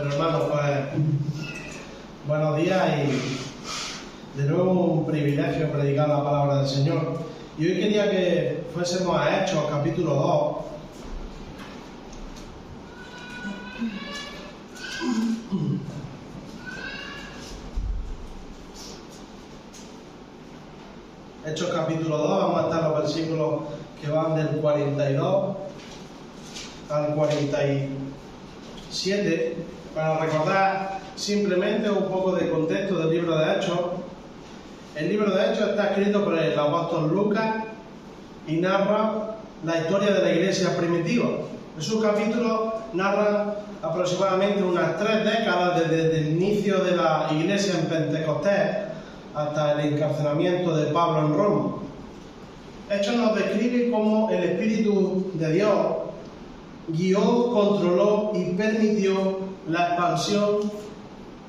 Bueno, hermanos, pues buenos días y de nuevo un privilegio predicar la palabra del Señor. Y hoy quería que fuésemos a Hechos, capítulo 2. Hechos capítulo 2, vamos a estar en los versículos que van del 42 al 47, para recordar simplemente un poco de contexto del libro de Hechos. El libro de Hechos está escrito por el apóstol Lucas y narra la historia de la iglesia primitiva. En sus capítulos narran aproximadamente unas 3 décadas desde el inicio de la iglesia en Pentecostés hasta el encarcelamiento de Pablo en Roma. Hechos nos describe cómo el Espíritu de Dios guió, controló y permitió la expansión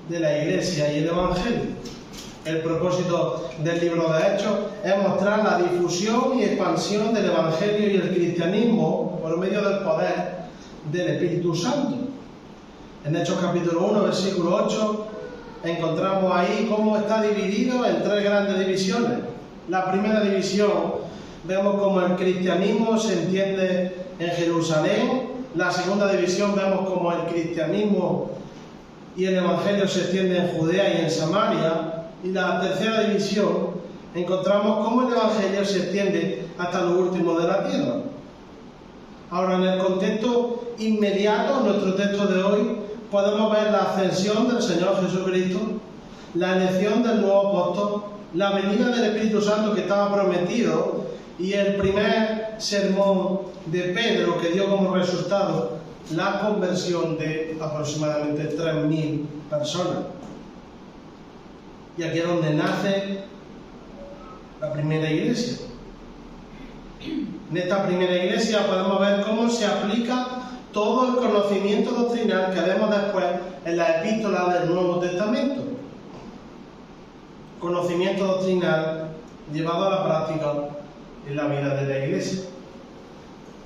de la iglesia y el evangelio. El propósito del libro de Hechos es mostrar la difusión y expansión del evangelio y el cristianismo por medio del poder del Espíritu Santo. En Hechos capítulo 1, versículo 8, encontramos ahí cómo está dividido en 3 grandes divisiones. La primera división, vemos cómo el cristianismo se entiende en Jerusalén. La segunda división, vemos cómo el cristianismo y el evangelio se extienden en Judea y en Samaria. Y la tercera división, encontramos cómo el evangelio se extiende hasta lo último de la tierra. Ahora, en el contexto inmediato, en nuestro texto de hoy, podemos ver la ascensión del Señor Jesucristo, la elección del nuevo apóstol, la venida del Espíritu Santo que estaba prometido y el primer sermón de Pedro que dio como resultado la conversión de aproximadamente 3.000 personas. Y aquí es donde nace la primera iglesia. En esta primera iglesia podemos ver cómo se aplica todo el conocimiento doctrinal que vemos después en las epístolas del Nuevo Testamento. Conocimiento doctrinal llevado a la práctica en la vida de la iglesia.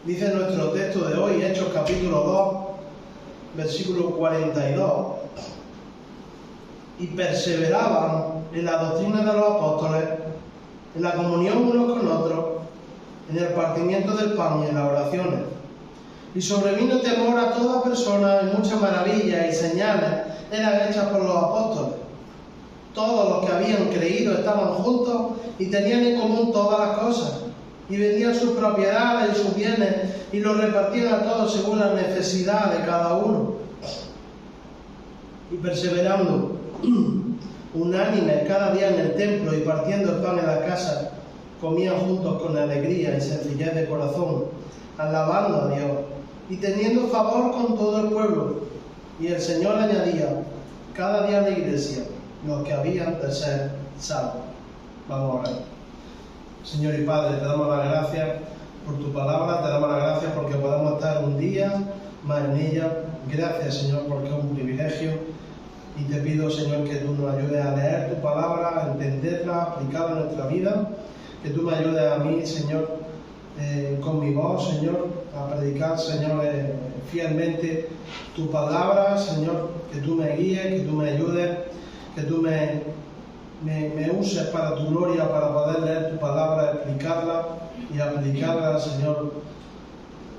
Dice nuestro texto de hoy, Hechos capítulo 2, versículo 42. Y perseveraban en la doctrina de los apóstoles, en la comunión unos con otros, en el partimiento del pan y en las oraciones. Y sobrevino temor a toda persona, y muchas maravillas y señales eran hechas por los apóstoles. Todos los que habían creído estaban juntos y tenían en común todas las cosas, y vendían sus propiedades y sus bienes y los repartían a todos según la necesidad de cada uno. Y perseverando unánimes cada día en el templo y partiendo el pan en la casa, comían juntos con alegría y sencillez de corazón, alabando a Dios y teniendo favor con todo el pueblo. Y el Señor añadía cada día a la iglesia los que habían de ser salvos. Vamos a orar. Señor y Padre, te damos las gracias por tu palabra, te damos las gracias porque podemos estar un día más en ella. Gracias, Señor, porque es un privilegio. Y te pido, Señor, que tú nos ayudes a leer tu palabra, a entenderla, a aplicarla en nuestra vida. Que tú me ayudes a mí, Señor, con mi voz, Señor, a predicar, Señor, fielmente tu palabra, Señor. Que tú me guíes, que tú me ayudes, que tú me uses para tu gloria, para poder leer tu palabra, explicarla y aplicarla, Señor,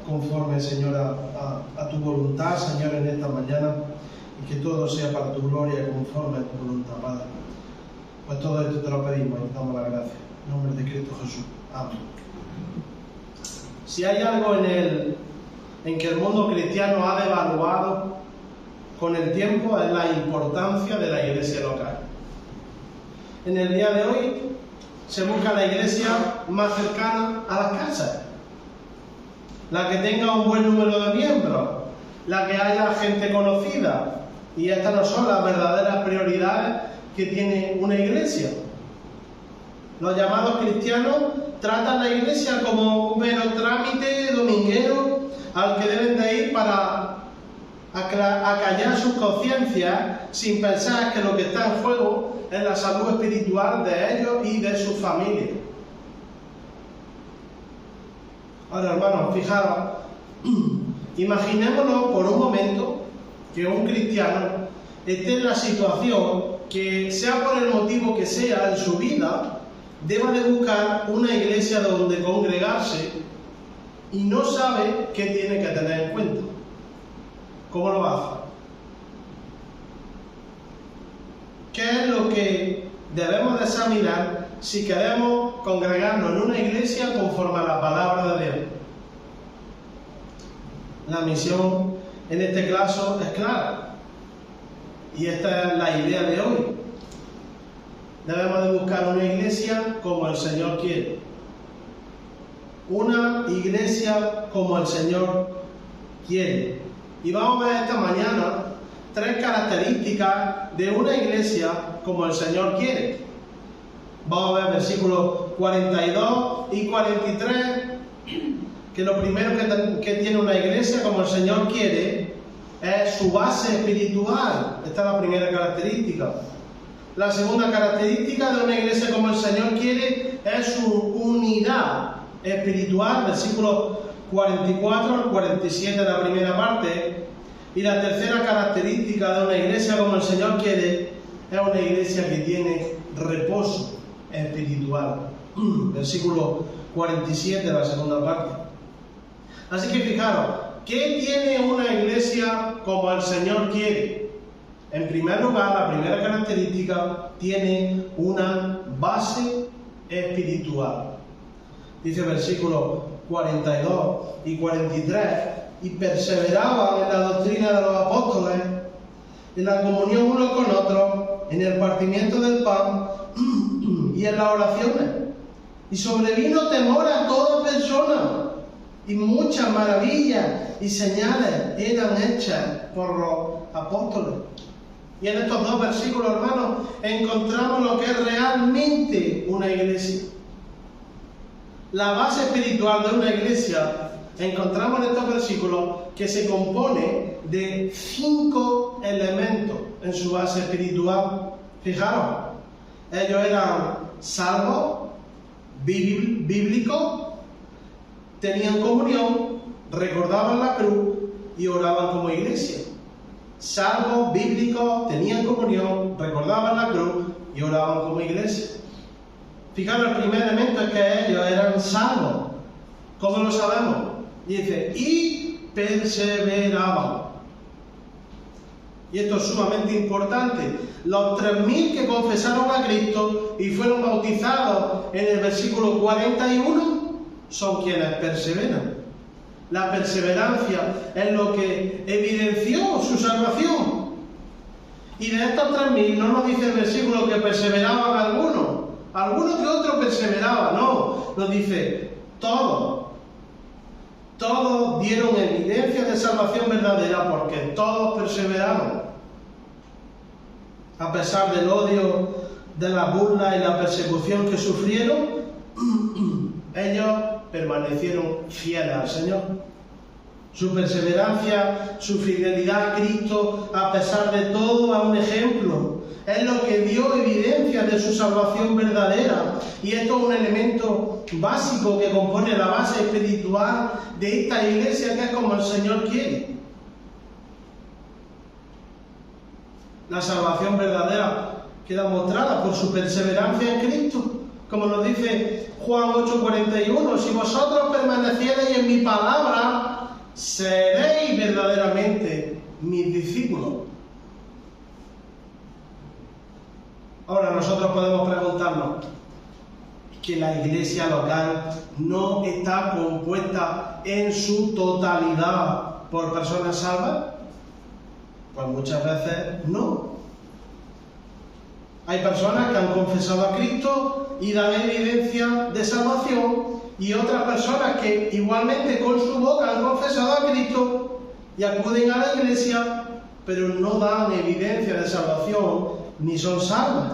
conforme, Señor, a tu voluntad, Señor, en esta mañana. Y que todo sea para tu gloria conforme a tu voluntad, Padre. Pues todo esto te lo pedimos y te damos las gracias. En nombre de Cristo Jesús. Amén. Si hay algo en que el mundo cristiano ha devaluado con el tiempo es la importancia de la iglesia local. En el día de hoy se busca la iglesia más cercana a las casas, la que tenga un buen número de miembros, la que haya gente conocida. Y estas no son las verdaderas prioridades que tiene una iglesia. Los llamados cristianos tratan la iglesia como un mero trámite dominguero al que deben de ir para acallar sus conciencias sin pensar que lo que está en juego es la salud espiritual de ellos y de sus familias. Ahora, hermanos, fijaros, imaginémonos por un momento que un cristiano esté en la situación que, sea por el motivo que sea en su vida, deba de buscar una iglesia donde congregarse y no sabe qué tiene que tener en cuenta. ¿Cómo lo hace? ¿Qué es lo que debemos de examinar si queremos congregarnos en una iglesia conforme a la palabra de Dios? La misión en este caso es clara, y esta es la idea de hoy. Debemos de buscar una iglesia como el Señor quiere. Una iglesia como el Señor quiere. Y vamos a ver esta mañana 3 características de una iglesia como el Señor quiere. Vamos a ver versículos 42 y 43, que lo primero que tiene una iglesia como el Señor quiere es su base espiritual. Esta es la primera característica. La segunda característica de una iglesia como el Señor quiere es su unidad espiritual, versículos 44 al 47 de la primera parte. Y la tercera característica de una iglesia como el Señor quiere es una iglesia que tiene reposo espiritual. Versículo 47 de la segunda parte. Así que fijaros, ¿qué tiene una iglesia como el Señor quiere? En primer lugar, la primera característica, tiene una base espiritual. Dice versículos 42 y 43, y perseveraban en la doctrina de los apóstoles, en la comunión unos con otros, en el partimiento del pan y en las oraciones. Y sobrevino temor a toda persona, y muchas maravillas y señales eran hechas por los apóstoles. Y en estos 2 versículos, hermanos, encontramos lo que es realmente una iglesia. La base espiritual de una iglesia, encontramos en estos versículos que se compone de 5 elementos en su base espiritual. Fijaros, ellos eran salvos, bíblicos, tenían comunión, recordaban la cruz y oraban como iglesia. Salvos, bíblicos, tenían comunión, recordaban la cruz y oraban como iglesia. Fijaros, el primer elemento es que ellos eran salvos. ¿Cómo lo sabemos? Dice, y perseveraban. Y esto es sumamente importante. Los 3.000 que confesaron a Cristo y fueron bautizados en el versículo 41 son quienes perseveran. La perseverancia es lo que evidenció su salvación. Y de estos 3.000 no nos dice el versículo que perseveraban algunos que otros perseveraban, no, nos dice todos dieron evidencia de salvación verdadera porque todos perseveraron. A pesar del odio, de la burla y la persecución que sufrieron, ellos permanecieron fieles al Señor. Su perseverancia, su fidelidad a Cristo, a pesar de todo, es un ejemplo. Es lo que dio evidencia de su salvación verdadera. Y esto es un elemento básico que compone la base espiritual de esta iglesia, que es como el Señor quiere. La salvación verdadera queda mostrada por su perseverancia en Cristo. Como nos dice Juan 8:41, si vosotros permaneciereis en mi palabra, seréis verdaderamente mis discípulos. Ahora nosotros podemos preguntarnos, ¿que la iglesia local no está compuesta en su totalidad por personas salvas? Pues muchas veces no. Hay personas que han confesado a Cristo y dan evidencia de salvación, y otras personas que igualmente con su boca han confesado a Cristo y acuden a la iglesia, pero no dan evidencia de salvación ni son salvas.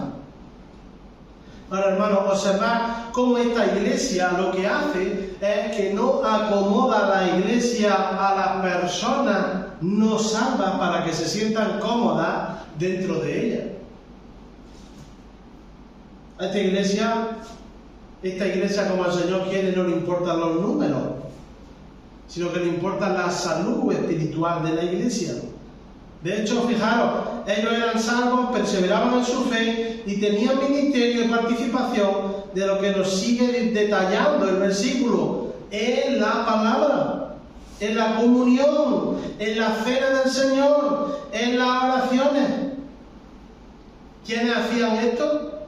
Ahora, hermanos, observad cómo esta iglesia lo que hace es que no acomoda a la iglesia a las personas no salvas para que se sientan cómodas dentro de ella. A esta iglesia como el Señor quiere, no le importan los números, sino que le importa la salud espiritual de la iglesia. De hecho, fijaros, ellos eran salvos, perseveraban en su fe y tenían ministerio y participación de lo que nos sigue detallando el versículo, en la palabra, en la comunión, en la cena del Señor, en las oraciones. ¿Quiénes hacían esto?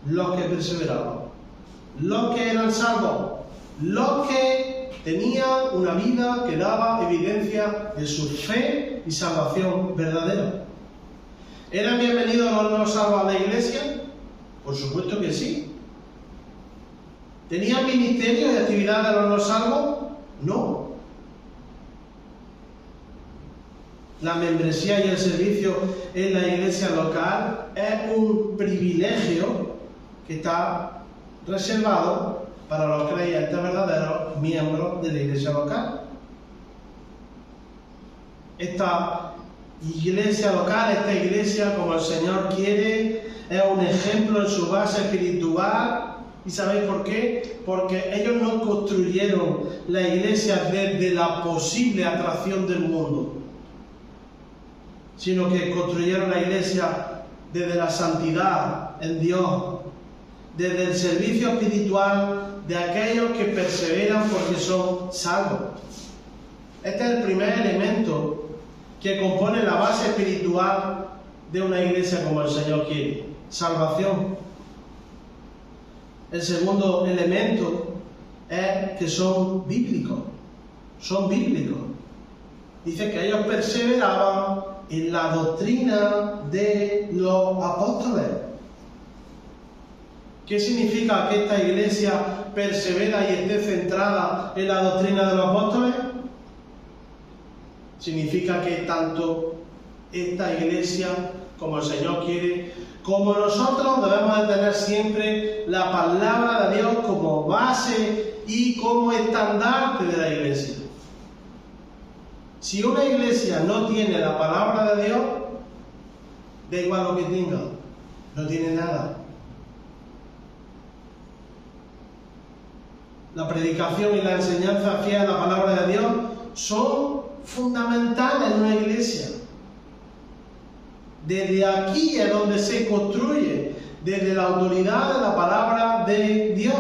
Los que perseveraban, los que eran salvos, los que tenían una vida que daba evidencia de su fe y salvación verdadera. ¿Eran bienvenidos los no salvos a la iglesia? Por supuesto que sí. ¿Tenían ministerio y actividad de los no salvos? No. La membresía y el servicio en la iglesia local es un privilegio que está reservado para los creyentes verdaderos miembros de la iglesia local. Esta iglesia local, esta iglesia como el Señor quiere, es un ejemplo en su base espiritual. ¿Y sabéis por qué? Porque ellos no construyeron la iglesia desde la posible atracción del mundo, sino que construyeron la iglesia desde la santidad en Dios, desde el servicio espiritual de aquellos que perseveran porque son salvos. Este es el primer elemento que compone la base espiritual de una iglesia como el Señor quiere: salvación. El segundo elemento es que son bíblicos. Son bíblicos. Dice que ellos perseveraban en la doctrina de los apóstoles. ¿Qué significa que esta iglesia persevera y esté centrada en la doctrina de los apóstoles? Significa que tanto esta iglesia, como el Señor quiere, como nosotros, debemos de tener siempre la palabra de Dios como base y como estandarte de la iglesia. Si una iglesia no tiene la palabra de Dios, da igual lo que tenga, no tiene nada. La predicación y la enseñanza fiel a la palabra de Dios son fundamentales en una iglesia. Desde aquí es donde se construye, desde la autoridad de la palabra de Dios.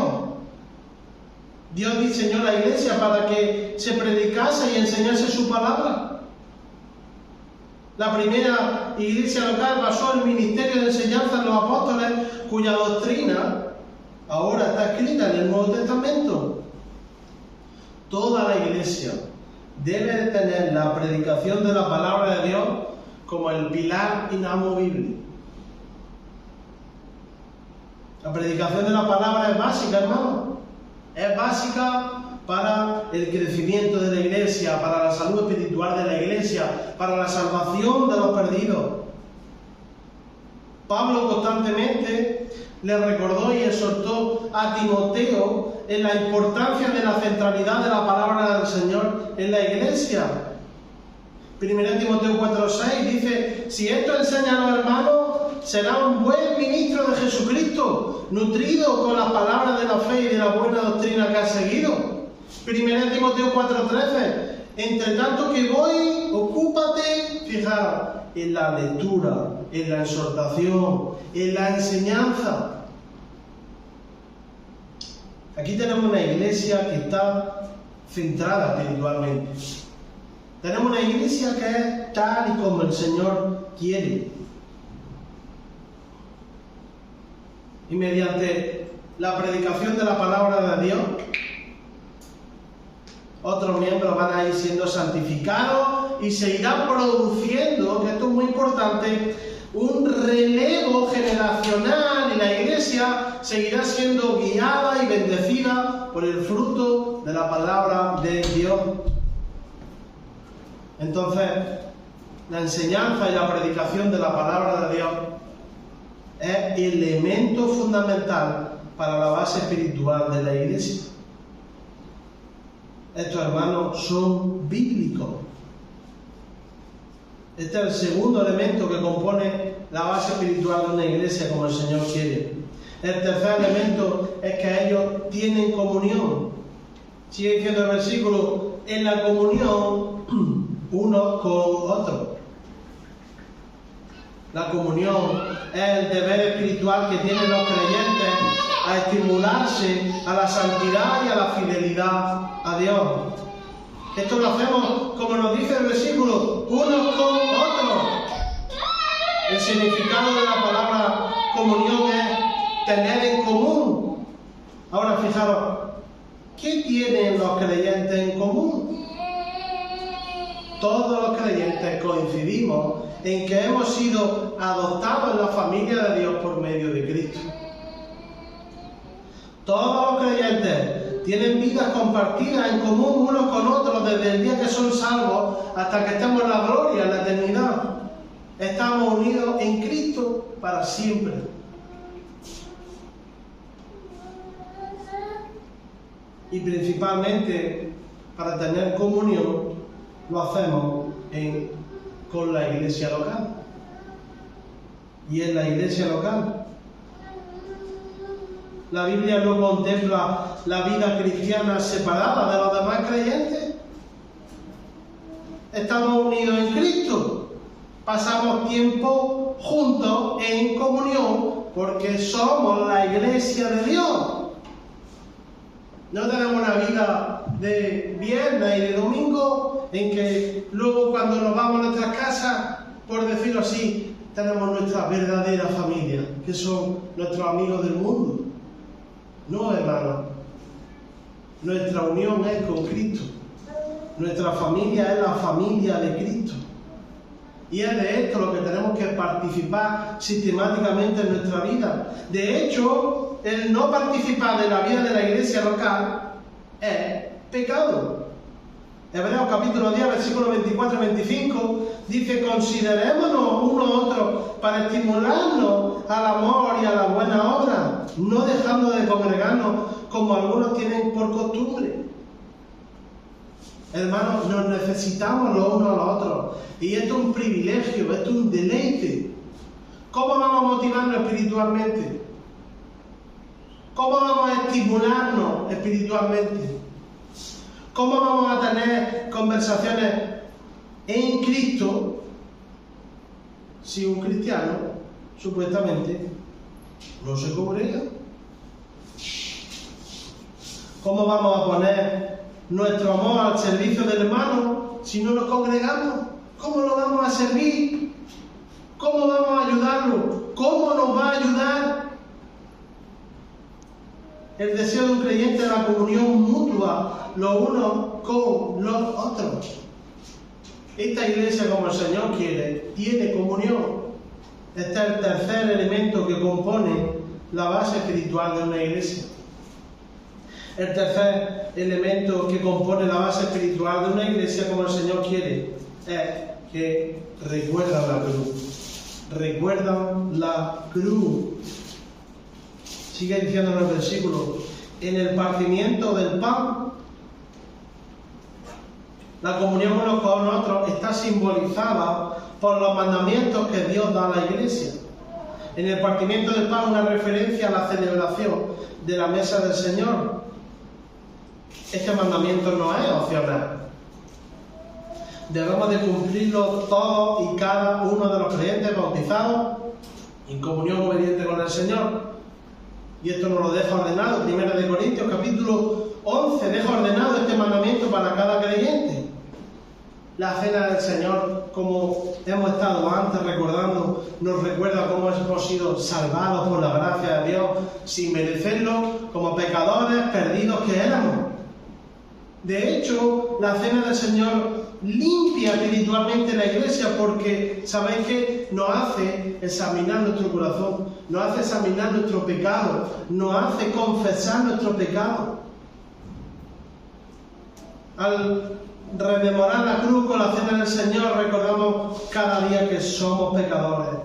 Dios diseñó la iglesia para que se predicase y enseñase su palabra. La primera iglesia local basó el ministerio de enseñanza en los apóstoles, cuya doctrina ahora está escrita en el Nuevo Testamento. Toda la iglesia debe de tener la predicación de la palabra de Dios como el pilar inamovible. La predicación de la palabra es básica, hermano. Es básica para el crecimiento de la iglesia, para la salud espiritual de la iglesia, para la salvación de los perdidos. Pablo constantemente le recordó y exhortó a Timoteo en la importancia de la centralidad de la palabra del Señor en la iglesia. 1 Timoteo 4:6 dice: si esto enseña a los hermanos, será un buen ministro de Jesucristo, nutrido con las palabras de la fe y de la buena doctrina que ha seguido. 1 Timoteo 4:13: entre tanto que voy, ocúpate, fijaros, en la lectura, en la exhortación, en la enseñanza. Aquí tenemos una iglesia que está centrada espiritualmente. Tenemos una iglesia que es tal y como el Señor quiere. Y mediante la predicación de la palabra de Dios, otros miembros van a ir siendo santificados y se irá produciendo, que esto es muy importante, un relevo generacional, y la iglesia seguirá siendo guiada y bendecida por el fruto de la palabra de Dios. Entonces, la enseñanza y la predicación de la palabra de Dios es elemento fundamental para la base espiritual de la iglesia. Estos hermanos son bíblicos. Este es el segundo elemento que compone la base espiritual de una iglesia como el Señor quiere. El tercer elemento es que ellos tienen comunión. Sigue diciendo el versículo: en la comunión unos con otros. La comunión es el deber espiritual que tienen los creyentes a estimularse a la santidad y a la fidelidad a Dios. Esto lo hacemos, como nos dice el versículo, unos con otros. El significado de la palabra comunión es tener en común. Ahora fijaros, ¿qué tienen los creyentes en común? Todos los creyentes coincidimos en que hemos sido adoptados en la familia de Dios por medio de Cristo. Todos los creyentes tienen vidas compartidas en común unos con otros desde el día que son salvos hasta que estemos en la gloria, en la eternidad. Estamos unidos en Cristo para siempre. Y principalmente para tener comunión lo hacemos con la iglesia local. Y en la iglesia local la Biblia no contempla la vida cristiana separada de los demás creyentes. Estamos unidos en Cristo, pasamos tiempo juntos en comunión porque somos la iglesia de Dios. No tenemos una vida de viernes y de domingo en que luego cuando nos vamos a nuestras casas, por decirlo así, tenemos nuestra verdadera familia, que son nuestros amigos del mundo. No, hermano. Nuestra unión es con Cristo. Nuestra familia es la familia de Cristo. Y es de esto lo que tenemos que participar sistemáticamente en nuestra vida. De hecho, el no participar de la vida de la iglesia local es pecado. Hebreos capítulo 10, versículos 24 y 25 dice: considerémonos unos a otros para estimularnos al amor y a la buena obra, no dejando de congregarnos como algunos tienen por costumbre. Hermanos, nos necesitamos los unos a los otros. Y esto es un privilegio, esto es un deleite. ¿Cómo vamos a motivarnos espiritualmente? ¿Cómo vamos a estimularnos espiritualmente? ¿Cómo vamos a tener conversaciones en Cristo si un cristiano, supuestamente, no se congrega? ¿Cómo vamos a poner nuestro amor al servicio del hermano si no nos congregamos? ¿Cómo lo vamos a servir? ¿Cómo vamos a ayudarlo? ¿Cómo nos va a ayudar? El deseo de un creyente es la comunión mutua, los unos con los otros. Esta iglesia, como el Señor quiere, tiene comunión. Este es el tercer elemento que compone la base espiritual de una iglesia. El tercer elemento que compone la base espiritual de una iglesia, como el Señor quiere, es que recuerdan la cruz. Recuerdan la cruz. Sigue diciendo en el versículo: en el partimiento del pan, la comunión unos con otros está simbolizada por los mandamientos que Dios da a la iglesia. En el partimiento del pan, una referencia a la celebración de la mesa del Señor. Este mandamiento no es opcional. Debemos de cumplirlo todos y cada uno de los creyentes bautizados en comunión obediente con el Señor. Y esto nos lo deja ordenado. 1 Corintios capítulo 11 deja ordenado este mandamiento para cada creyente. La cena del Señor, como hemos estado antes recordando, nos recuerda cómo hemos sido salvados por la gracia de Dios sin merecerlo, como pecadores perdidos que éramos. De hecho, la cena del Señor limpia espiritualmente la iglesia porque, ¿sabéis qué? Nos hace examinar nuestro corazón, nos hace examinar nuestro pecado, nos hace confesar nuestro pecado. Al rememorar la cruz con la cena del Señor, recordamos cada día que somos pecadores,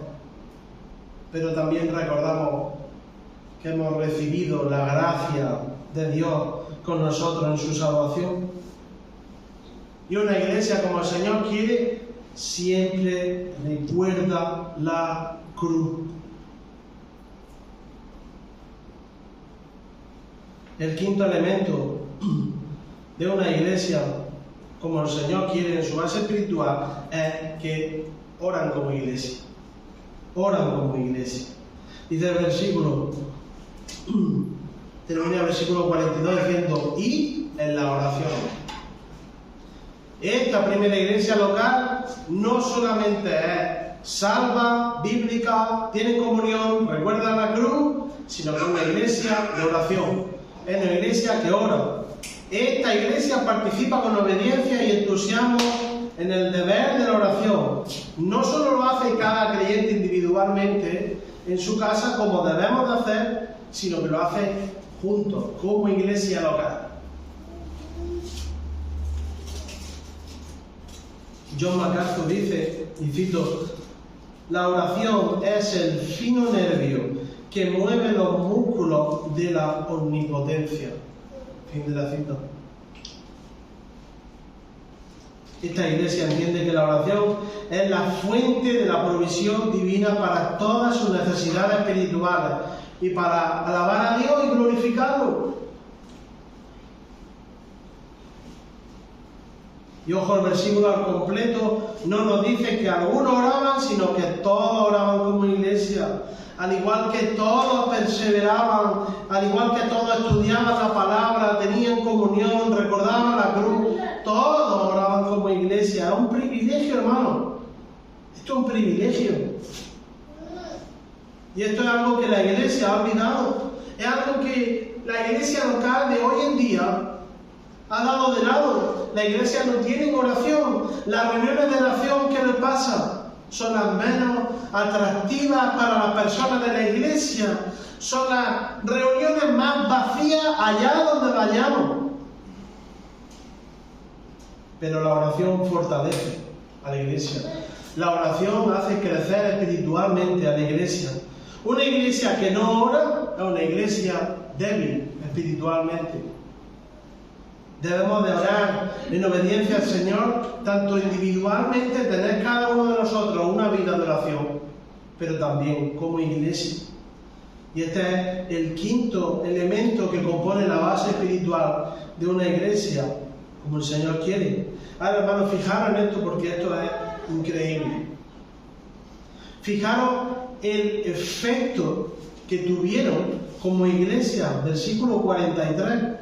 pero también recordamos que hemos recibido la gracia de Dios con nosotros en su salvación. Y una iglesia como el Señor quiere, siempre recuerda la cruz. El quinto elemento de una iglesia como el Señor quiere en su base espiritual es que oran como iglesia. oran como iglesia. Dice el versículo, termina el versículo 42 diciendo, y en la oración. Esta primera iglesia local no solamente es salva, bíblica, tiene comunión, recuerda la cruz, sino que es una iglesia de oración, es una iglesia que ora. Esta iglesia participa con obediencia y entusiasmo en el deber de la oración. No solo lo hace cada creyente individualmente en su casa como debemos de hacer, sino que lo hace juntos, como iglesia local. John MacArthur dice, y cito, la oración es el fino nervio que mueve los músculos de la omnipotencia. Fin de la cita. Esta iglesia entiende que la oración es la fuente de la provisión divina para todas sus necesidades espirituales y para alabar a Dios y glorificarlo. Y ojo, el versículo al completo no nos dice que algunos oraban, sino que todos oraban como iglesia. Al igual que todos perseveraban, al igual que todos estudiaban la palabra, tenían comunión, recordaban la cruz, todos oraban como iglesia. Es un privilegio, hermano. Esto es un privilegio. Y esto es algo que la iglesia ha olvidado. Es algo que la iglesia local de hoy en día ha dado de lado. La iglesia no tiene oración. Las reuniones de oración, ¿qué le pasa? Son las menos atractivas para las personas de la iglesia. Son las reuniones más vacías allá donde vayamos. Pero la oración fortalece a la iglesia. La oración hace crecer espiritualmente a la iglesia. Una iglesia que no ora es una iglesia débil espiritualmente. Debemos de orar en obediencia al Señor, tanto individualmente, tener cada uno de nosotros una vida de oración, pero también como iglesia. Y este es el quinto elemento que compone la base espiritual de una iglesia, como el Señor quiere. Ahora, hermanos, fijaros en esto porque esto es increíble. Fijaros el efecto que tuvieron como iglesia, versículo 43.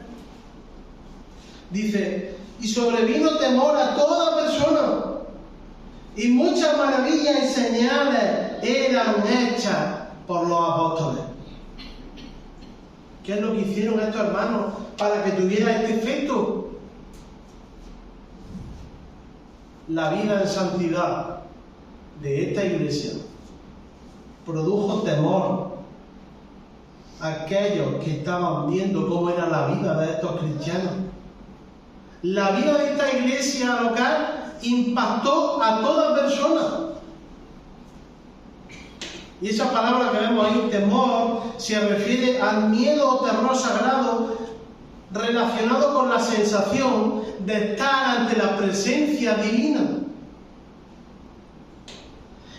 Dice, y sobrevino temor a toda persona, y muchas maravillas y señales eran hechas por los apóstoles. ¿Qué es lo que hicieron estos hermanos para que tuviera este efecto? La vida en santidad de esta iglesia produjo temor a aquellos que estaban viendo cómo era la vida de estos cristianos. La vida de esta iglesia local impactó a toda persona. Y esa palabra que vemos ahí, temor, se refiere al miedo o terror sagrado relacionado con la sensación de estar ante la presencia divina.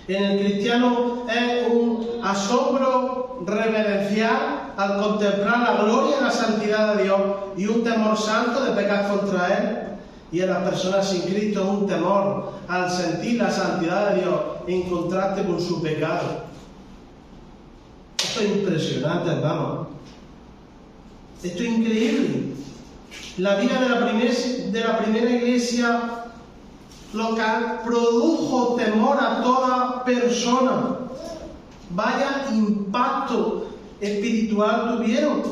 En el cristiano es un asombro reverencial al contemplar la gloria y la santidad de Dios y un temor santo de pecar contra Él. Y en las personas sin Cristo es un temor al sentir la santidad de Dios en contraste con su pecado. Esto es impresionante, hermano. Esto es increíble. La vida de la primera iglesia local produjo temor a toda persona. Vaya impacto espiritual tuvieron.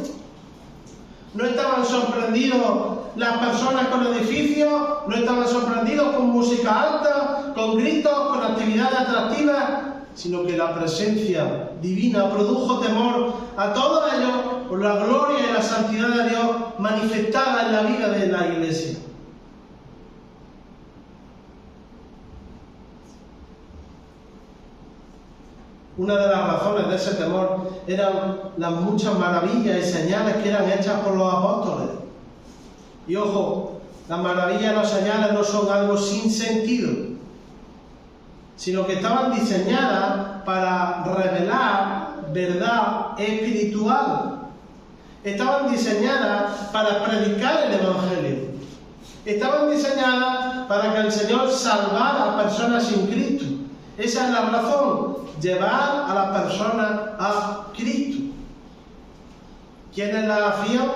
No estaban sorprendidos las personas con edificios, no estaban sorprendidos con música alta, con gritos, con actividades atractivas, sino que la presencia divina produjo temor a todos ellos por la gloria y la santidad de Dios manifestada en la vida de la iglesia. Una de las razones de ese temor eran las muchas maravillas y señales que eran hechas por los apóstoles. Y ojo, las maravillas y las señales no son algo sin sentido, sino que estaban diseñadas para revelar verdad espiritual. Estaban diseñadas para predicar el Evangelio. Estaban diseñadas para que el Señor salvara a personas sin Cristo. Esa es la razón. llevar a la persona a Cristo. ¿Quiénes la hacían?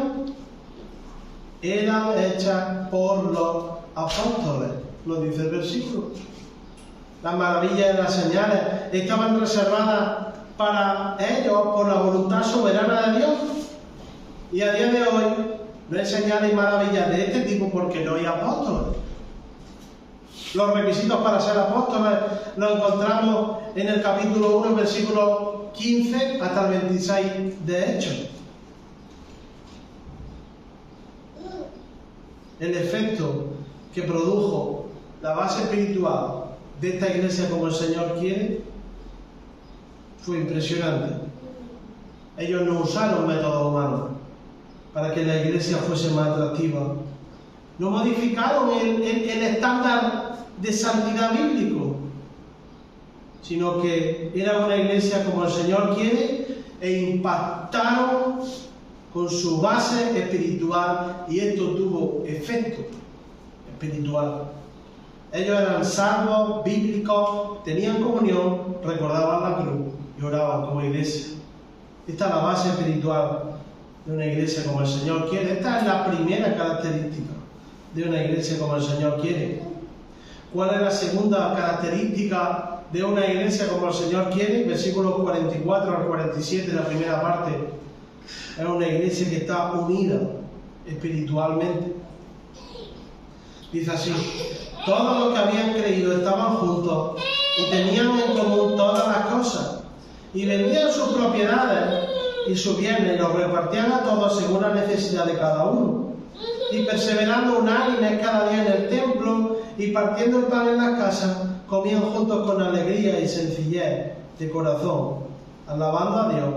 Eran hechas por los apóstoles, nos dice el versículo. Las maravillas y las señales estaban reservadas para ellos por la voluntad soberana de Dios. Y a día de hoy no hay señales y maravillas de este tipo porque no hay apóstoles. Los requisitos para ser apóstoles los encontramos en el capítulo 1, versículo 15 hasta el 26 de Hechos. El efecto que produjo la base espiritual de esta iglesia como el Señor quiere fue impresionante. Ellos no usaron métodos humanos para que la iglesia fuese más atractiva. No modificaron el estándar de santidad bíblico, sino que era una iglesia como el Señor quiere e impactaron con su base espiritual y esto tuvo efecto espiritual. Ellos eran salvos, bíblicos, tenían comunión, recordaban la cruz y oraban como iglesia. Esta es la base espiritual de una iglesia como el Señor quiere. Esta es la primera característica de una iglesia como el Señor quiere. ¿Cuál es la segunda característica de una iglesia como el Señor quiere? Versículos 44 al 47, la primera parte. Es una iglesia que está unida espiritualmente. Dice así: todos los que habían creído estaban juntos y tenían en común todas las cosas, y vendían sus propiedades y sus bienes y los repartían a todos según la necesidad de cada uno, y perseverando unánimes cada día en el templo y partiendo el pan en las casas, comían juntos con alegría y sencillez de corazón, alabando a Dios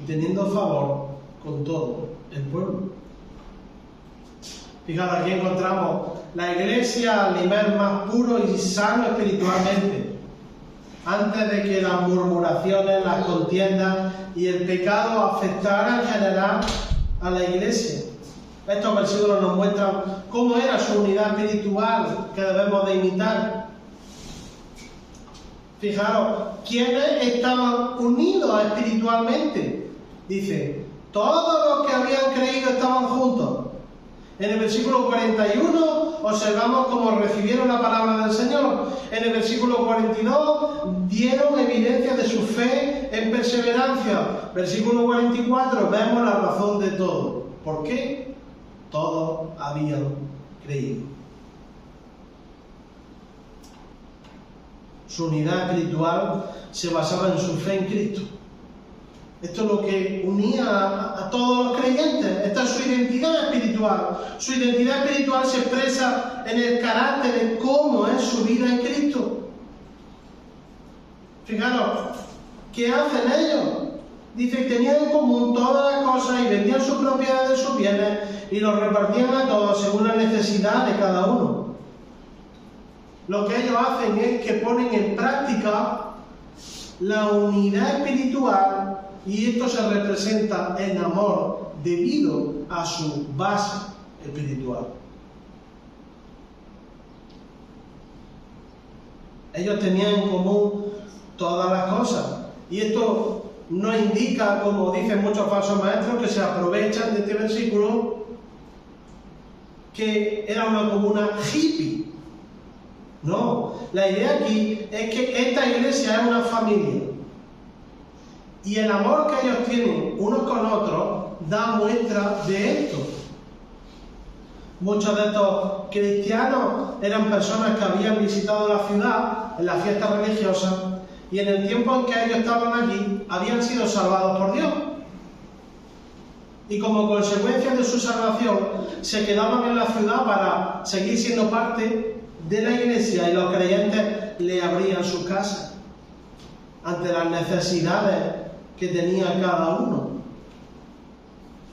y teniendo favor con todo el pueblo. Fijaros, aquí encontramos la iglesia al nivel más puro y sano espiritualmente, antes de que las murmuraciones, las contiendas y el pecado afectaran en general a la iglesia. Estos versículos nos muestran cómo era su unidad espiritual que debemos de imitar. Fijaros, ¿quiénes estaban unidos espiritualmente? Dice, todos los que habían creído estaban juntos. En el versículo 41 observamos cómo recibieron la palabra del Señor. En el versículo 42 dieron evidencia de su fe en perseverancia. Versículo 44 vemos la razón de todo. ¿Por qué? Todos habían creído. Su unidad espiritual se basaba en su fe en Cristo. Esto es lo que unía a todos los creyentes. Esta es su identidad espiritual. Su identidad espiritual se expresa en el carácter de cómo es su vida en Cristo. Fijaros, ¿qué hacen ellos? Dice que tenían en común todas las cosas y vendían sus propiedades, sus bienes y los repartían a todos según la necesidad de cada uno. Lo que ellos hacen es que ponen en práctica la unidad espiritual. Y esto se representa en amor debido a su base espiritual. Ellos tenían en común todas las cosas. Y esto no indica, como dicen muchos falsos maestros, que se aprovechan de este versículo, que era una comuna hippie. No, la idea aquí es que esta iglesia es una familia. Y el amor que ellos tienen unos con otros da muestra de esto. Muchos de estos cristianos eran personas que habían visitado la ciudad en las fiestas religiosas y en el tiempo en que ellos estaban allí habían sido salvados por Dios. Y como consecuencia de su salvación se quedaban en la ciudad para seguir siendo parte de la iglesia y los creyentes le abrían sus casas ante las necesidades que tenía cada uno.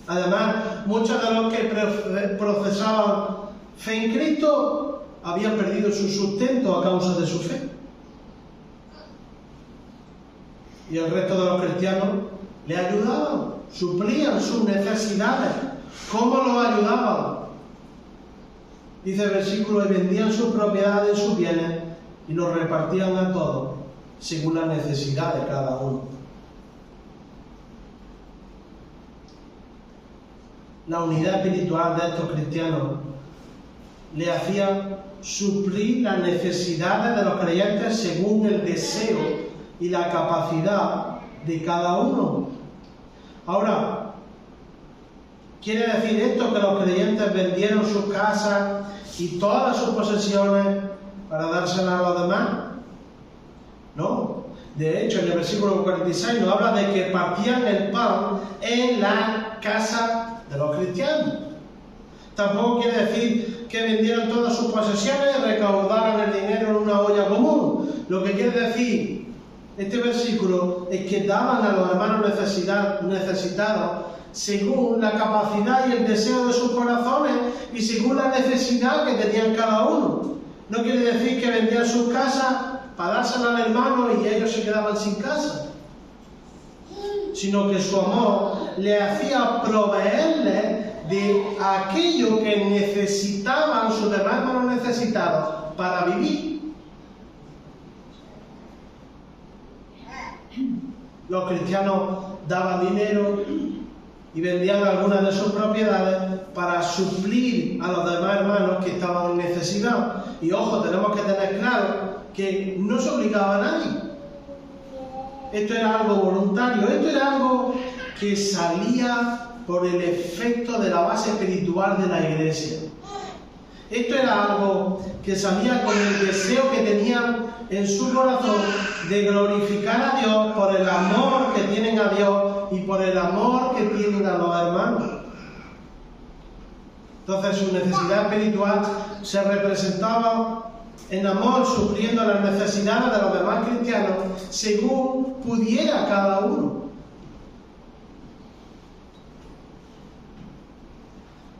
Además, muchos de los que profesaban fe en Cristo habían perdido su sustento a causa de su fe. Y el resto de los cristianos le ayudaban, suplían sus necesidades. ¿Cómo los ayudaban? Dice el versículo, y vendían sus propiedades y sus bienes y los repartían a todos, según la necesidad de cada uno. La unidad espiritual de estos cristianos le hacía suplir las necesidades de los creyentes según el deseo y la capacidad de cada uno. Ahora, ¿quiere decir esto que los creyentes vendieron sus casas y todas sus posesiones para dárselas a los demás? No. De hecho, en el versículo 46 nos habla de que partían el pan en la casa de los cristianos. Tampoco quiere decir que vendieran todas sus posesiones y recaudaran el dinero en una olla común. Lo que quiere decir este versículo es que daban a los hermanos necesitados según la capacidad y el deseo de sus corazones y según la necesidad que tenían cada uno. No quiere decir que vendían sus casas para dárselas al hermano y ellos se quedaban sin casa, sino que su amor le hacía proveerle de aquello que necesitaban sus demás hermanos necesitados para vivir. Los cristianos daban dinero y vendían algunas de sus propiedades para suplir a los demás hermanos que estaban en necesidad. Y ojo, tenemos que tener claro que no se obligaba a nadie. Esto era algo voluntario, esto era algo que salía por el efecto de la base espiritual de la iglesia. Esto era algo que salía con el deseo que tenían en su corazón de glorificar a Dios por el amor que tienen a Dios y por el amor que tienen a los hermanos. Entonces su necesidad espiritual se representaba en amor, supliendo las necesidades de los demás cristianos según pudiera cada uno.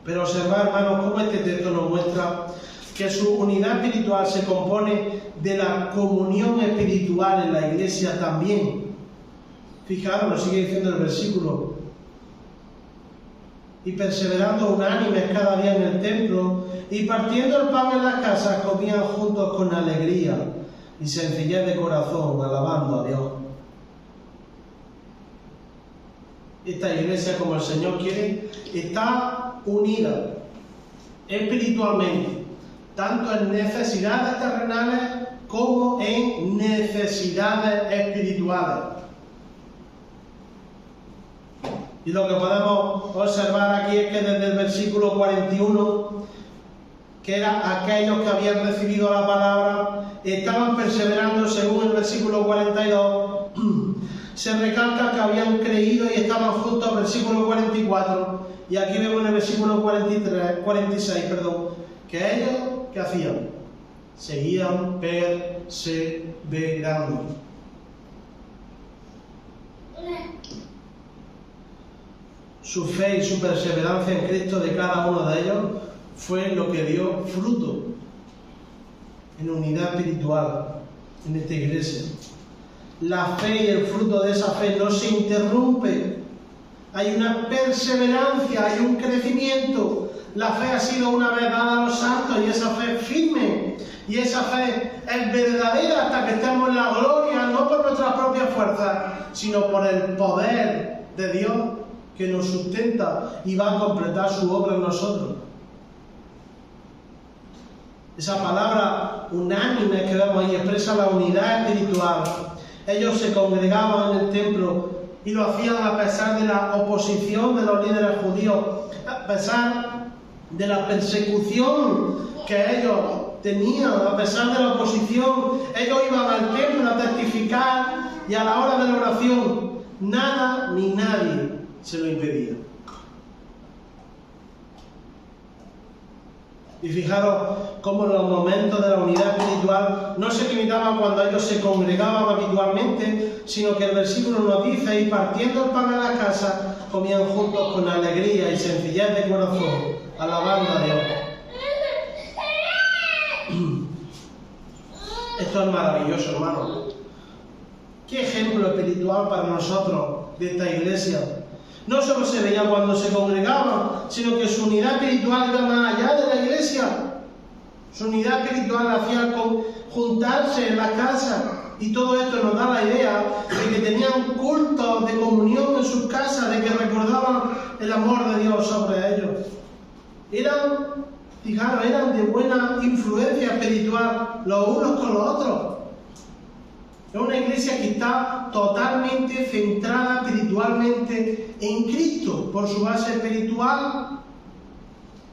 Pero observad, hermanos, cómo este texto nos muestra que su unidad espiritual se compone de la comunión espiritual en la iglesia también. Fijaros, nos sigue diciendo el versículo: y perseverando unánimes cada día en el templo, y partiendo el pan en las casas, comían juntos con alegría y sencillez de corazón, alabando a Dios. Esta iglesia, como el Señor quiere, está unida espiritualmente, tanto en necesidades terrenales como en necesidades espirituales. Y lo que podemos observar aquí es que desde el versículo 41, que eran aquellos que habían recibido la palabra, estaban perseverando según el versículo 42, se recalca que habían creído y estaban juntos, versículo 44, y aquí vemos en el versículo 46, que ellos, ¿qué hacían? Seguían perseverando. Su fe y su perseverancia en Cristo de cada uno de ellos fue lo que dio fruto en unidad espiritual en esta iglesia. La fe y el fruto de esa fe no se interrumpe. Hay una perseverancia, hay un crecimiento. La fe ha sido una vez dada a los santos y esa fe es firme. Y esa fe es verdadera hasta que estemos en la gloria, no por nuestras propias fuerzas, sino por el poder de Dios que nos sustenta y va a completar su obra en nosotros. Esa palabra unánime que vemos ahí expresa la unidad espiritual. Ellos se congregaban en el templo y lo hacían a pesar de la oposición de los líderes judíos, a pesar de la persecución que ellos tenían, a pesar de la oposición. Ellos iban al templo a testificar y a la hora de la oración nada ni nadie se lo impedía. Y fijaros cómo los momentos de la unidad espiritual no se limitaban cuando ellos se congregaban habitualmente, sino que el versículo nos dice: y partiendo el pan en la casa, comían juntos con alegría y sencillez de corazón, alabando a Dios. Esto es maravilloso, hermano. ¿Qué ejemplo espiritual para nosotros de esta iglesia? No solo se veía cuando se congregaban, sino que su unidad espiritual iba más allá de la iglesia. Su unidad espiritual la hacía con juntarse en la casa, Y todo esto nos da la idea de que tenían cultos de comunión en sus casas, de que recordaban el amor de Dios sobre ellos. Fijaros, eran de buena influencia espiritual los unos con los otros. Es una iglesia que está totalmente centrada espiritualmente en Cristo, por su base espiritual.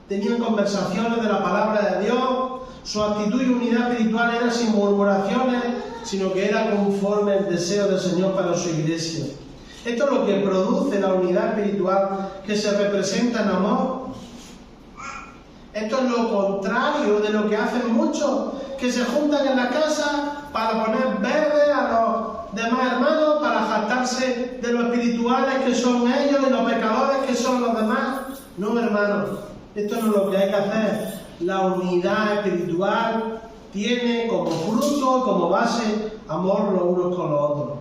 Tenían conversaciones de la palabra de Dios, su actitud y unidad espiritual era sin murmuraciones, sino que era conforme al deseo del Señor para su iglesia. Esto es lo que produce la unidad espiritual que se representa en amor. Esto es lo contrario de lo que hacen muchos, que se juntan en la casa para poner verde a los demás hermanos, para jactarse de los espirituales que son ellos y los pecadores que son los demás. No, hermanos, esto no es lo que hay que hacer. La unidad espiritual tiene como fruto, como base, amor los unos con los otros.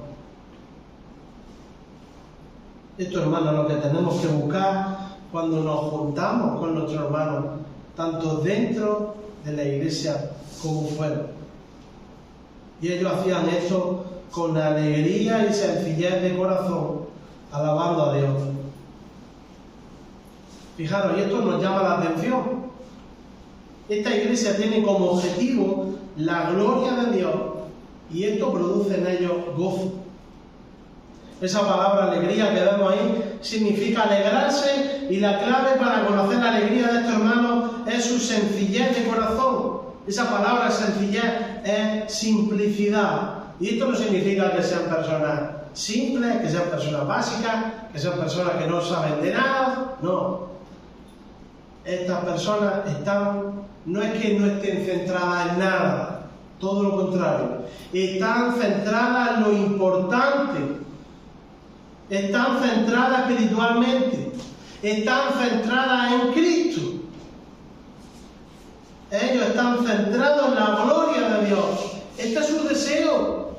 Esto, hermanos, es lo que tenemos que buscar cuando nos juntamos con nuestros hermanos, tanto dentro de la iglesia como fuera. Y ellos hacían esto con alegría y sencillez de corazón, alabando a Dios. Fijaros, y esto nos llama la atención. Esta iglesia tiene como objetivo la gloria de Dios, y esto produce en ellos gozo. Esa palabra alegría que vemos ahí significa alegrarse, y la clave para conocer la alegría de estos hermanos es su sencillez de corazón. Esa palabra sencillez es simplicidad. Y esto no significa que sean personas simples, que sean personas básicas, que sean personas que no saben de nada. No. Estas personas no es que no estén centradas en nada, todo lo contrario. Están centradas en lo importante. Están centradas espiritualmente. Están centradas en Cristo. Ellos están centrados en la gloria de Dios. Este es su deseo.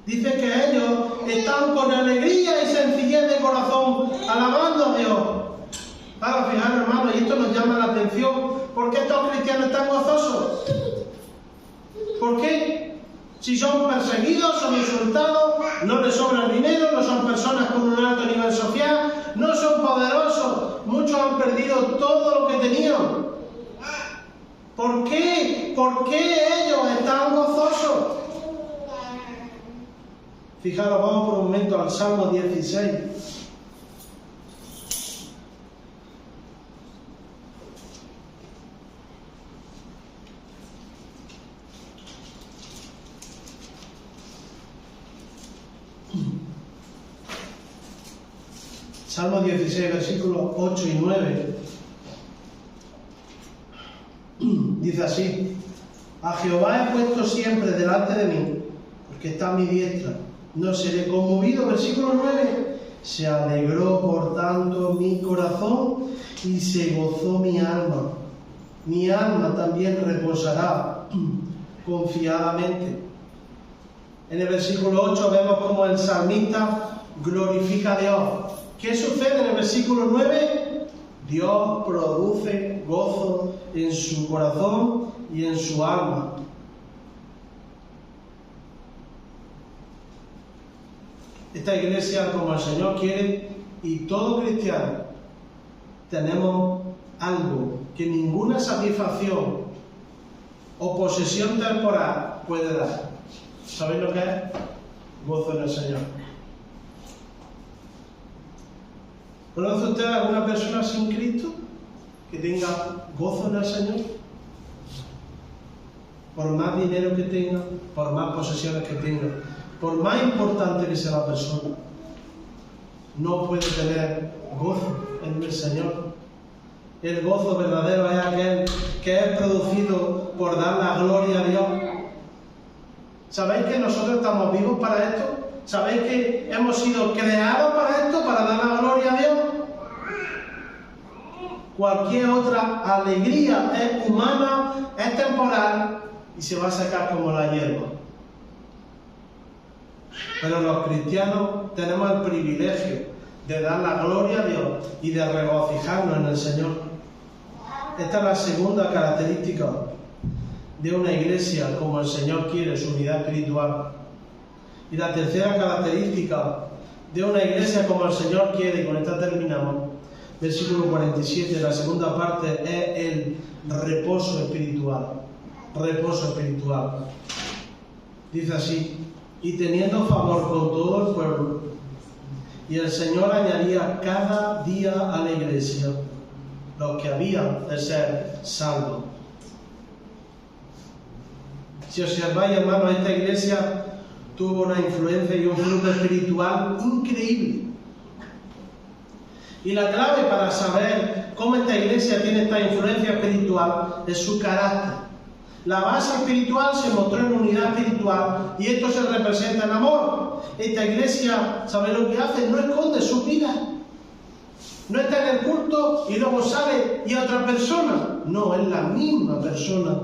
Dice que ellos están con alegría y sencillez de corazón, alabando a Dios. Ahora, fijaros, hermanos, y esto nos llama la atención. ¿Por qué estos cristianos están gozosos? ¿Por qué? Si son perseguidos, son insultados, no les sobra el dinero, no son personas con un alto nivel social, no son poderosos, muchos han perdido todo lo que tenían. ¿Por qué? ¿Por qué ellos están gozosos? Fijaros, vamos por un momento al Salmo 16. Salmo 16, versículos 8 y 9. Dice así: a Jehová he puesto siempre delante de mí, porque está a mi diestra. No seré conmovido. Versículo 9. Se alegró por tanto mi corazón y se gozó mi alma. Mi alma también reposará confiadamente. En el versículo 8 vemos como el salmista glorifica a Dios. ¿Qué sucede en el versículo 9? Dios produce gozo en su corazón y en su alma. Esta iglesia, como el Señor quiere, y todo cristiano, tenemos algo que ninguna satisfacción o posesión temporal puede dar. ¿Sabéis lo que es? Gozo en el Señor. ¿Conoce usted a alguna persona sin Cristo que tenga gozo en el Señor? Por más dinero que tenga, por más posesiones que tenga, por más importante que sea la persona, no puede tener gozo en el Señor. El gozo verdadero es aquel que es producido por dar la gloria a Dios. ¿Sabéis que nosotros estamos vivos para esto? ¿Sabéis que hemos sido creados para esto, para dar la gloria a Dios? Cualquier otra alegría es humana, es temporal y se va a secar como la hierba. Pero los cristianos tenemos el privilegio de dar la gloria a Dios y de regocijarnos en el Señor. Esta es la segunda característica. de una iglesia como el Señor quiere, su unidad espiritual. Y la tercera característica de una iglesia como el Señor quiere, y con esta terminamos, versículo 47, la segunda parte, es el reposo espiritual. Reposo espiritual. Dice así: y teniendo favor con todo el pueblo, y el Señor añadía cada día a la iglesia los que habían de ser salvos. Si observáis, hermanos, esta iglesia tuvo una influencia y un fruto espiritual increíble. Y la clave para saber cómo esta iglesia tiene esta influencia espiritual es su carácter. La base espiritual se mostró en unidad espiritual y esto se representa en amor. Esta iglesia, ¿sabe lo que hace? No esconde su vida. No está en el culto y luego sale y otra persona. No, es la misma persona.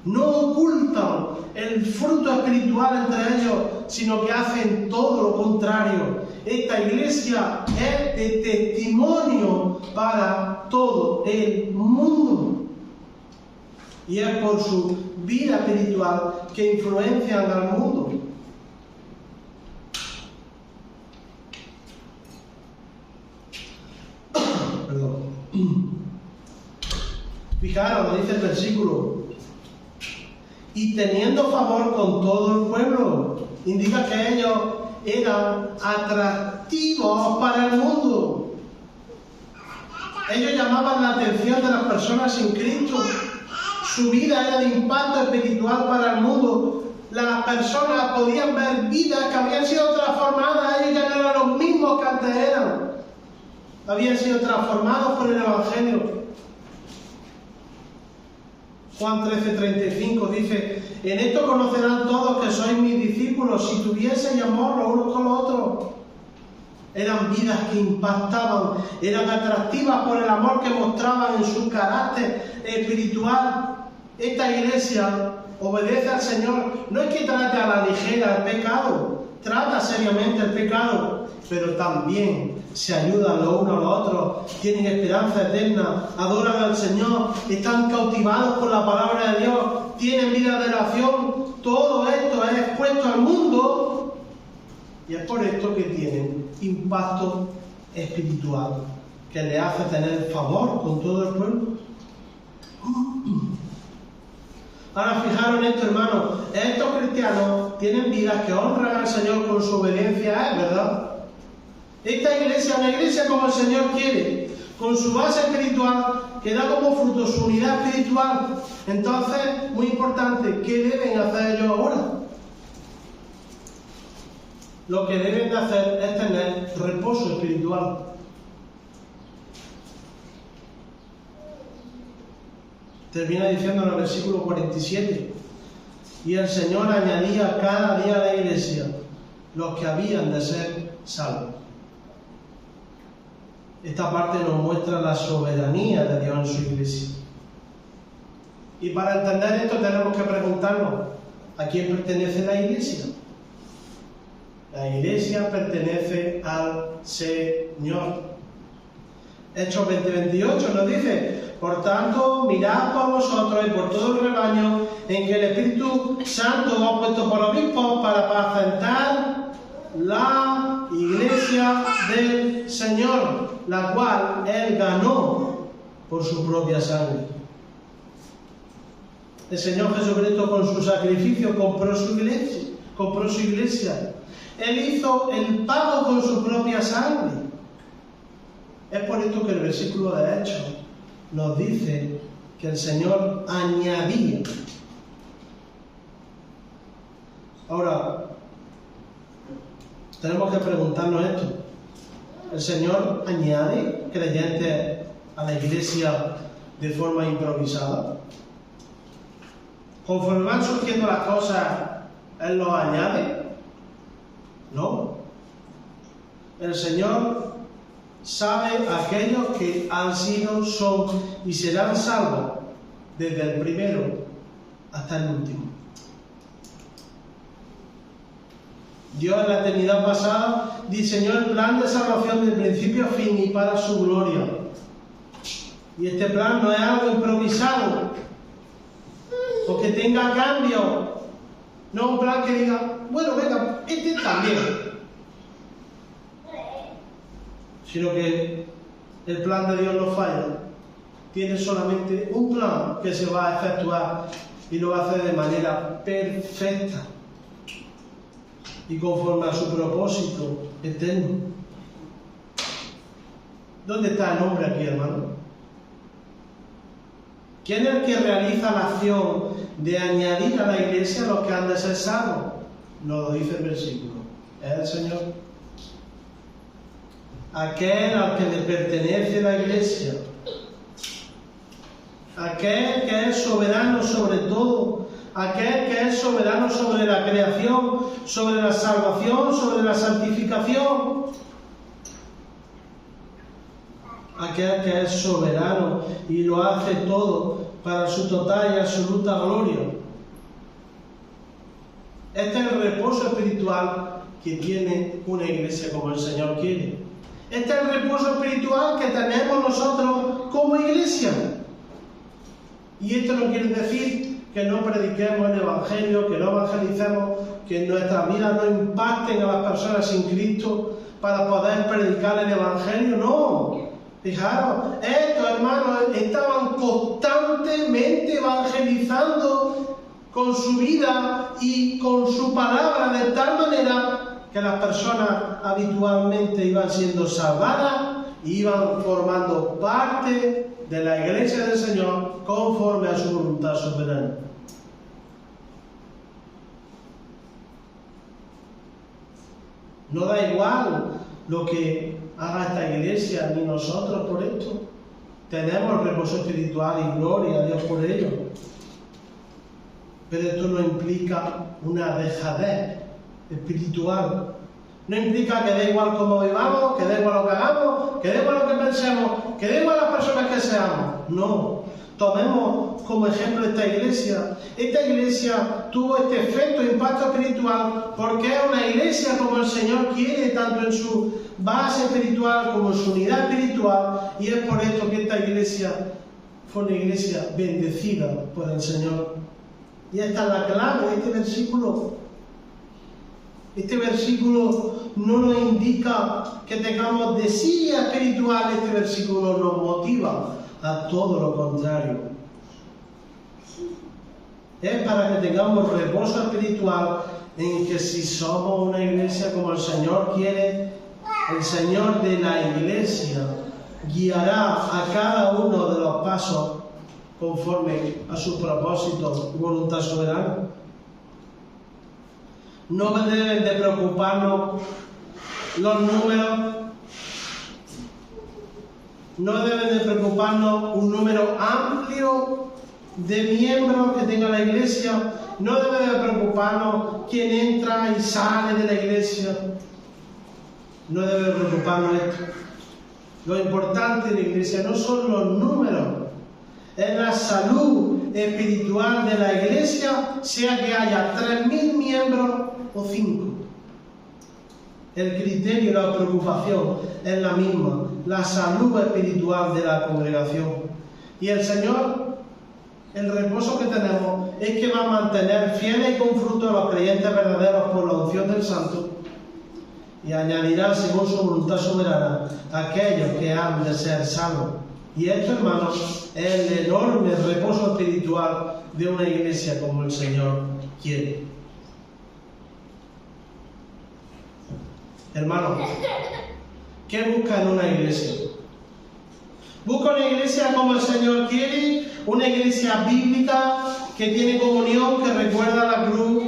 No ocultan el fruto espiritual entre ellos, sino que hacen todo lo contrario. Esta iglesia es de testimonio para todo el mundo. Y es por su vida espiritual que influencian al mundo. Perdón. Fijaros, lo dice el versículo: y teniendo favor con todo el pueblo. Indica que ellos eran atractivos para el mundo. Ellos llamaban la atención de las personas sin Cristo. Su vida era de impacto espiritual para el mundo. Las personas podían ver vidas que habían sido transformadas. Ellos ya no eran los mismos que antes eran. Habían sido transformados por el Evangelio. Juan 13:35 dice: en esto conocerán todos que sois mis discípulos, si tuvieseis amor los unos con los otros. Eran vidas que impactaban, eran atractivas por el amor que mostraban en su carácter espiritual. Esta iglesia obedece al Señor. No es que trate a la ligera el pecado, trata seriamente el pecado, pero también se ayudan los unos a los otros, tienen esperanza eterna, adoran al Señor, están cautivados por la palabra de Dios, tienen vida de oración. Todo esto es expuesto al mundo y es por esto que tienen impacto espiritual que le hace tener favor con todo el pueblo. Ahora fijaros en esto, hermanos. Estos cristianos tienen vidas que honran al Señor con su obediencia a Él, ¿verdad? Esta iglesia es una iglesia como el Señor quiere, con su base espiritual, que da como fruto su unidad espiritual. Entonces, muy importante, ¿qué deben hacer ellos ahora? Lo que deben de hacer es tener reposo espiritual. Termina diciendo en el versículo 47: y el Señor añadía cada día a la iglesia los que habían de ser salvos. Esta parte nos muestra la soberanía de Dios en su iglesia. Y para entender esto tenemos que preguntarnos: ¿a quién pertenece la iglesia? La iglesia pertenece al Señor. Hechos 20:28 nos dice: por tanto, mirad por vosotros y por todo el rebaño en que el Espíritu Santo ha puesto por obispos para apacentar la iglesia del Señor, la cual Él ganó por su propia sangre. El Señor Jesucristo, con su sacrificio, compró su iglesia. Él hizo el pago con su propia sangre. Es por esto que el versículo de Hechos nos dice que el Señor añadía. Ahora, tenemos que preguntarnos esto: ¿el Señor añade creyentes a la iglesia de forma improvisada? Conforme van surgiendo las cosas, Él los añade. No. El Señor sabe a aquellos que han sido, son y serán salvos desde el primero hasta el último. Dios en la eternidad pasada diseñó el plan de salvación de principio a fin y para su gloria. Y este plan no es algo improvisado. o que tenga cambio. No un plan que diga, bueno, venga, este también. Sino que el plan de Dios no falla. Tiene solamente un plan que se va a efectuar y lo va a hacer de manera perfecta y conforme a su propósito eterno. ¿Dónde está el hombre aquí, hermano? ¿Quién es el que realiza la acción de añadir a la iglesia a los que han de ser salvos? Nos lo dice el versículo. Es el Señor. Aquel al que le pertenece la iglesia. Aquel que es soberano sobre todo. Aquel que es soberano sobre la creación, sobre la salvación, sobre la santificación. Aquel que es soberano y lo hace todo para su total y absoluta gloria. Este es el reposo espiritual que tiene una iglesia como el Señor quiere. Este es el reposo espiritual que tenemos nosotros como iglesia. Y esto no quiere decir que no prediquemos el Evangelio, que no evangelicemos, que nuestras vidas no impacten a las personas sin Cristo para poder predicar el Evangelio. No. Fijaros, estos hermanos estaban constantemente evangelizando con su vida y con su palabra de tal manera que las personas habitualmente iban siendo salvadas y iban formando parte de la iglesia del Señor conforme a su voluntad soberana. No da igual lo que haga esta iglesia ni nosotros por esto. Tenemos reposo espiritual y gloria a Dios por ello. Pero esto no implica una dejadez espiritual. No implica que da igual cómo vivamos, que da igual lo que hagamos, que da igual lo que pensemos, que da igual las personas que seamos. No. Tomemos como ejemplo esta iglesia. Esta iglesia tuvo este efecto, impacto espiritual, porque es una iglesia como el Señor quiere, tanto en su base espiritual como en su unidad espiritual, y es por esto que esta iglesia fue una iglesia bendecida por el Señor. Y esta es la clave de este versículo. Este versículo no nos indica que tengamos desidia espiritual, este versículo nos motiva a todo lo contrario. Es para que tengamos reposo espiritual en que si somos una iglesia como el Señor quiere, el Señor de la iglesia guiará a cada uno de los pasos conforme a su propósito y voluntad soberana. No deben de preocuparnos los números, no deben de preocuparnos un número amplio de miembros que tenga la iglesia, no debe de preocuparnos quién entra y sale de la iglesia, no debe de preocuparnos esto. Lo importante de la iglesia no son los números, es la salud espiritual de la iglesia, sea que haya 3.000 miembros o 5. El criterio y la preocupación es la misma, la salud espiritual de la congregación. Y el Señor, el reposo que tenemos es que va a mantener fieles y con fruto a los creyentes verdaderos por la unción del Santo, y añadirá según su voluntad soberana a aquellos que han de ser salvos. Y esto, hermanos, es el enorme reposo espiritual de una iglesia como el Señor quiere. Hermanos, ¿qué busca en una iglesia? Busca una iglesia como el Señor quiere, una iglesia bíblica que tiene comunión, que recuerda la cruz,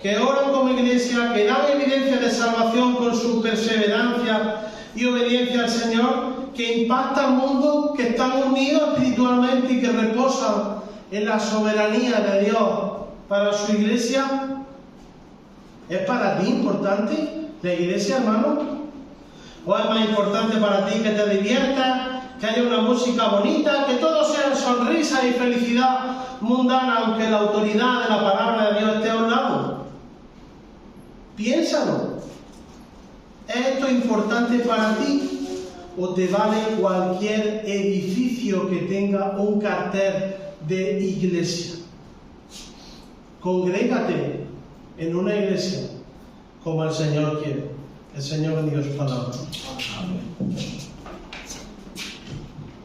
que oran como iglesia, que dan evidencia de salvación con su perseverancia y obediencia al Señor, que impacta al mundo, que están unidos espiritualmente y que reposan en la soberanía de Dios para su iglesia. ¿Es para ti importante la iglesia, hermano? ¿O es más importante para ti que te diviertas, que haya una música bonita, que todo sea sonrisa y felicidad mundana, aunque la autoridad de la palabra de Dios esté a un lado? Piénsalo. ¿Es esto importante para ti? ¿O te vale cualquier edificio que tenga un cartel de iglesia? Congrégate en una iglesia como el Señor quiere. El Señor bendiga su palabra. Amén.